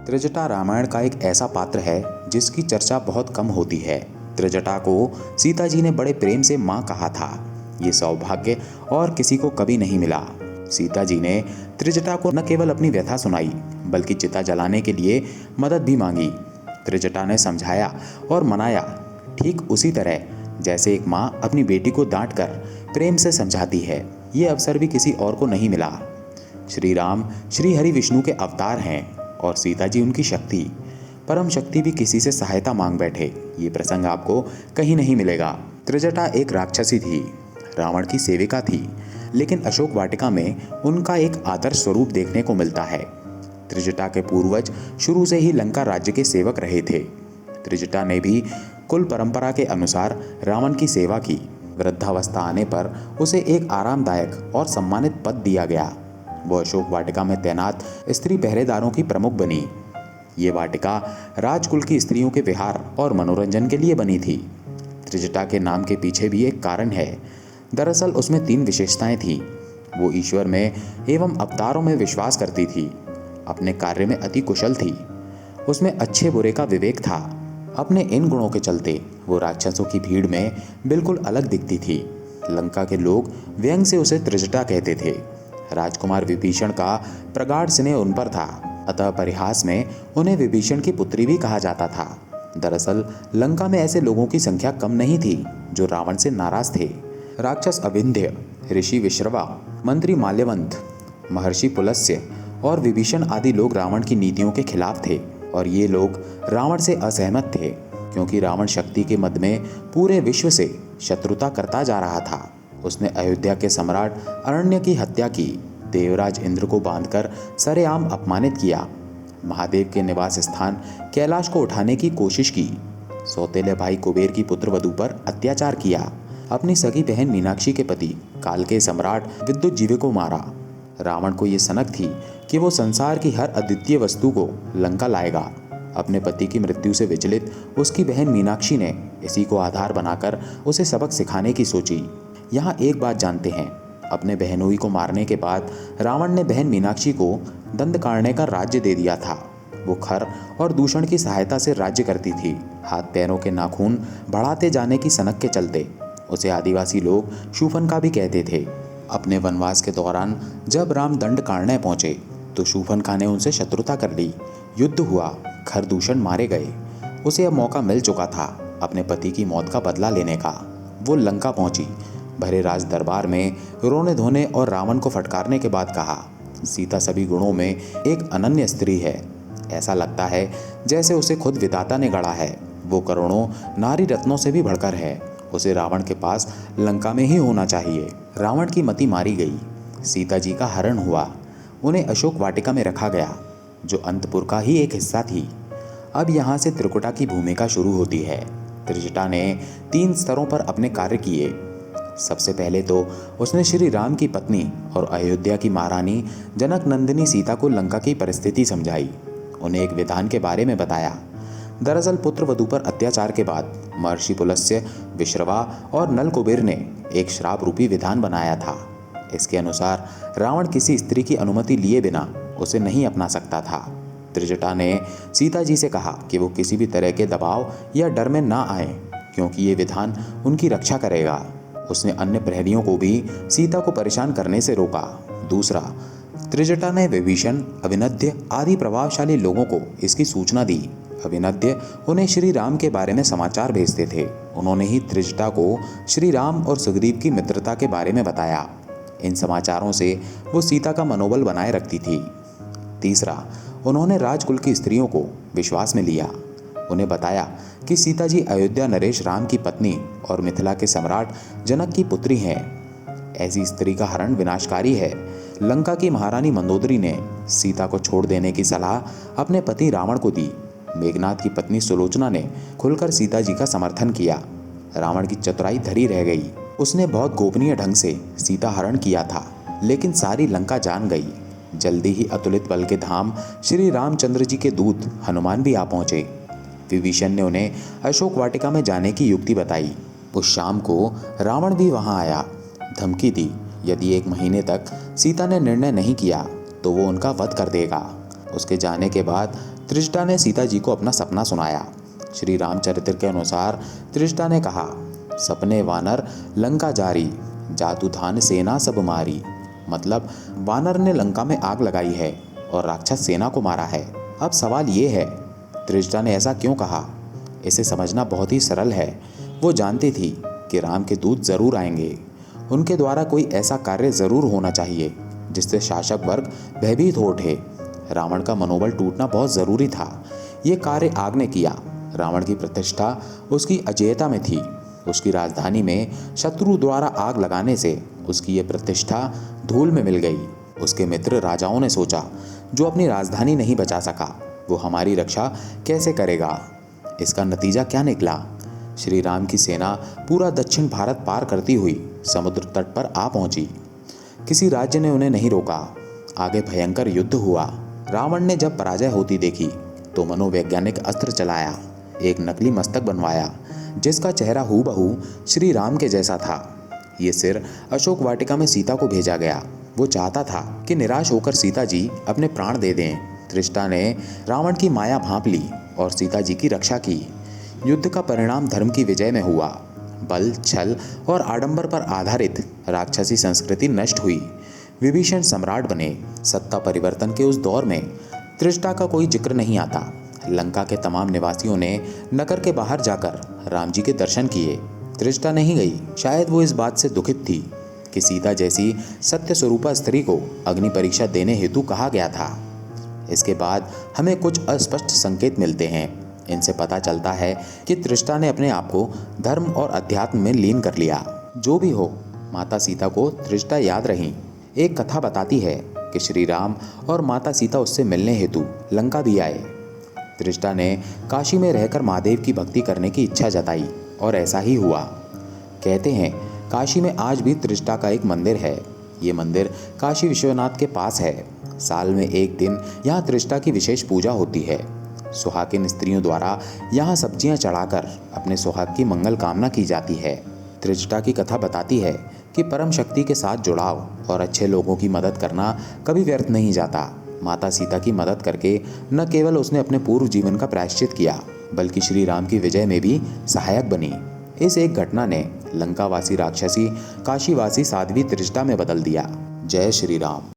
त्रिजटा रामायण का एक ऐसा पात्र है जिसकी चर्चा बहुत कम होती है। त्रिजटा को सीता जी ने बड़े प्रेम से माँ कहा था। ये सौभाग्य और किसी को कभी नहीं मिला। सीता जी ने त्रिजटा को न केवल अपनी व्यथा सुनाई बल्कि चिता जलाने के लिए मदद भी मांगी। त्रिजटा ने समझाया और मनाया, ठीक उसी तरह जैसे एक माँ अपनी बेटी को डांट कर प्रेम से समझाती है। ये अवसर भी किसी और को नहीं मिला। श्री राम श्री हरि विष्णु के अवतार हैं और सीता जी उनकी शक्ति। परम शक्ति भी किसी से सहायता मांग बैठे, ये प्रसंग आपको कहीं नहीं मिलेगा। त्रिजटा एक राक्षसी थी, रावण की सेविका थी, लेकिन अशोक वाटिका में उनका एक आदर्श स्वरूप देखने को मिलता है। त्रिजटा के पूर्वज शुरू से ही लंका राज्य के सेवक रहे थे। त्रिजटा ने भी कुल परंपरा के अनुसार रावण की सेवा की। वृद्धावस्था आने पर उसे एक आरामदायक और सम्मानित पद दिया गया। वो अशोक वाटिका में तैनात स्त्री पहरेदारों की प्रमुख बनी। ये वाटिका राजकुल की स्त्रियों के विहार और मनोरंजन के लिए बनी थी। त्रिजटा के नाम के पीछे भी एक कारण है। दरअसल उसमें 3 विशेषताएं थीं। वो ईश्वर में एवं अवतारों में विश्वास करती थी। अपने कार्य में अति कुशल थी। उसमें अच्छे बुरे का विवेक था। अपने इन गुणों के चलते वो राक्षसों की भीड़ में बिल्कुल अलग दिखती थी। लंका के लोग व्यंग से उसे त्रिजटा कहते थे। राजकुमार विभीषण का प्रगाढ़ स्नेह उन पर था, अतः परिहास में उन्हें विभीषण की पुत्री भी कहा जाता था। दरअसल लंका में ऐसे लोगों की संख्या कम नहीं थी जो रावण से नाराज थे। राक्षस अविंध्य, ऋषि विश्रवा, मंत्री माल्यवंत, महर्षि पुलस्त्य और विभीषण आदि लोग रावण की नीतियों के खिलाफ थे और ये लोग रावण से असहमत थे क्योंकि रावण शक्ति के मद में पूरे विश्व से शत्रुता करता जा रहा था। उसने अयोध्या के सम्राट अरण्य की हत्या की, देवराज इंद्र को बांधकर सरेआम अपमानित किया, महादेव के निवास स्थान कैलाश को उठाने की कोशिश की, सौतेले भाई कुबेर की पुत्रवधू पर अत्याचार किया, अपनी सगी बहन मीनाक्षी के पति काल के सम्राट विद्युज्जीवी को मारा। रावण को ये सनक थी कि वो संसार की हर अद्वितीय वस्तु को लंका लाएगा। अपने पति की मृत्यु से विचलित उसकी बहन मीनाक्षी ने इसी को आधार बनाकर उसे सबक सिखाने की सोची। यहाँ एक बात जानते हैं, अपने बहनोई को मारने के बाद रावण ने बहन मीनाक्षी को दंडकारण्य का राज्य दे दिया था। वो खर और दूषण की सहायता से राज्य करती थी। हाथ पैरों के नाखून बढ़ाते जाने की सनक के चलते उसे आदिवासी लोग शूफनका भी कहते थे। अपने वनवास के दौरान जब राम दंडकारण्य पहुंचे तो शूफनका ने उनसे शत्रुता कर ली। युद्ध हुआ, खर दूषण मारे गए। उसे अब मौका मिल चुका था अपने पति की मौत का बदला लेने का। वो लंका पहुंची। भरे राज दरबार में रोने धोने और रावण को फटकारने के बाद कहा, सीता सभी गुणों में एक अनन्य स्त्री है। ऐसा लगता है जैसे उसे खुद विधाता ने गढ़ा है। वो करोड़ों नारी रत्नों से भी बढ़कर है। उसे रावण के पास लंका में ही होना चाहिए। रावण की मति मारी गई। सीता जी का हरण हुआ। उन्हें अशोक वाटिका में रखा गया जो अंतपुर का ही एक हिस्सा थी। अब यहाँ से त्रिकुटा की भूमिका शुरू होती है। त्रिजटा ने 3 स्तरों पर अपने कार्य किए। सबसे पहले तो उसने श्री राम की पत्नी और अयोध्या की महारानी जनक नंदिनी सीता को लंका की परिस्थिति समझाई। उन्हें एक विधान के बारे में बताया। दरअसल पुत्र वधू पर अत्याचार के बाद महर्षि पुलस्त्य, विश्रवा और नल कुबेर ने एक श्राप रूपी विधान बनाया था। इसके अनुसार रावण किसी स्त्री की अनुमति लिए बिना उसे नहीं अपना सकता था। त्रिजटा ने सीता जी से कहा कि वो किसी भी तरह के दबाव या डर में ना आए क्योंकि ये विधान उनकी रक्षा करेगा। उसने अन्य प्रहरियों को भी सीता को परेशान करने से रोका। दूसरा, त्रिजटा ने विभीषण, अविनद्य आदि प्रभावशाली लोगों को इसकी सूचना दी। अविनद्य उन्हें श्री राम के बारे में समाचार भेजते थे। उन्होंने ही त्रिजटा को श्री राम और सुग्रीव की मित्रता के बारे में बताया। इन समाचारों से वो सीता का मनोबल बनाए रखती थी। तीसरा, उन्होंने राजकुल की स्त्रियों को विश्वास में लिया। उन्हें बताया कि सीता जी अयोध्या नरेश राम की पत्नी और मिथिला के सम्राट जनक की पुत्री हैं। ऐसी स्त्री का हरण विनाशकारी है। लंका की महारानी मंदोदरी ने सीता को छोड़ देने की सलाह अपने पति रावण को दी। मेघनाथ की पत्नी सुलोचना ने खुलकर सीता जी का समर्थन किया। रावण की चतुराई धरी रह गई। उसने बहुत गोपनीय ढंग से सीता हरण किया था, लेकिन सारी लंका जान गई। जल्दी ही अतुलित बल के धाम श्री रामचंद्र जी के दूत हनुमान भी आ पहुंचे। विभीषण ने उन्हें अशोक वाटिका में जाने की युक्ति बताई। उस शाम को रावण भी वहां आया। धमकी दी, यदि 1 महीने तक सीता ने निर्णय नहीं किया तो वो उनका वध कर देगा। उसके जाने के बाद त्रिजटा ने सीता जी को अपना सपना सुनाया। श्री रामचरित्र के अनुसार त्रिजटा ने कहा, सपने वानर लंका जारी, जातु थान सेना सब मारी। मतलब वानर ने लंका में आग लगाई है और राक्षस सेना को मारा है। अब सवाल ये है, त्रिजटा ने ऐसा क्यों कहा? इसे समझना बहुत ही सरल है। वो जानती थी कि राम के दूत जरूर आएंगे। उनके द्वारा कोई ऐसा कार्य जरूर होना चाहिए जिससे शासक वर्ग भयभीत हो उठे। रावण का मनोबल टूटना बहुत जरूरी था। ये कार्य आग ने किया। रावण की प्रतिष्ठा उसकी अजेयता में थी। उसकी राजधानी में शत्रु द्वारा आग लगाने से उसकी ये प्रतिष्ठा धूल में मिल गई। उसके मित्र राजाओं ने सोचा, जो अपनी राजधानी नहीं बचा सका वो हमारी रक्षा कैसे करेगा? इसका नतीजा क्या निकला? श्री राम की सेना पूरा दक्षिण भारत पार करती हुई समुद्र तट पर आ पहुंची। किसी राज्य ने उन्हें नहीं रोका। आगे भयंकर युद्ध हुआ। रावण ने जब पराजय होती देखी तो मनोवैज्ञानिक अस्त्र चलाया। एक नकली मस्तक बनवाया जिसका चेहरा हूबहू श्री राम के जैसा था। ये सिर अशोक वाटिका में सीता को भेजा गया। वो चाहता था कि निराश होकर सीता जी अपने प्राण दे दें। त्रिजटा ने रावण की माया भांप ली और सीता जी की रक्षा की। युद्ध का परिणाम धर्म की विजय में हुआ। बल, छल और आडंबर पर आधारित राक्षसी संस्कृति नष्ट हुई। विभीषण सम्राट बने। सत्ता परिवर्तन के उस दौर में त्रिजटा का कोई जिक्र नहीं आता। लंका के तमाम निवासियों ने नगर के बाहर जाकर राम जी के दर्शन किए। त्रिजटा नहीं गई। शायद वो इस बात से दुखित थी कि सीता जैसी सत्य स्वरूपा स्त्री को अग्नि परीक्षा देने हेतु कहा गया था। इसके बाद हमें कुछ अस्पष्ट संकेत मिलते हैं। इनसे पता चलता है कि त्रिजटा ने अपने आप को धर्म और अध्यात्म में लीन कर लिया। जो भी हो, माता सीता को त्रिजटा याद रहीं। एक कथा बताती है कि श्री राम और माता सीता उससे मिलने हेतु लंका भी आए। त्रिजटा ने काशी में रहकर महादेव की भक्ति करने की इच्छा जताई और ऐसा ही हुआ। कहते हैं काशी में आज भी त्रिजटा का एक मंदिर है। ये मंदिर काशी विश्वनाथ के पास है। साल में एक दिन यहाँ त्रिजटा की विशेष पूजा होती है। सुहागिन स्त्रियों द्वारा यहाँ सब्जियाँ चढ़ाकर अपने सुहाग की मंगल कामना की जाती है। त्रिजटा की कथा बताती है कि परम शक्ति के साथ जुड़ाव और अच्छे लोगों की मदद करना कभी व्यर्थ नहीं जाता। माता सीता की मदद करके न केवल उसने अपने पूर्व जीवन का प्रायश्चित किया, बल्कि श्री राम की विजय में भी सहायक बनी। इस एक घटना ने लंकावासी राक्षसी काशीवासी साध्वी त्रिजटा में बदल दिया। जय श्री राम।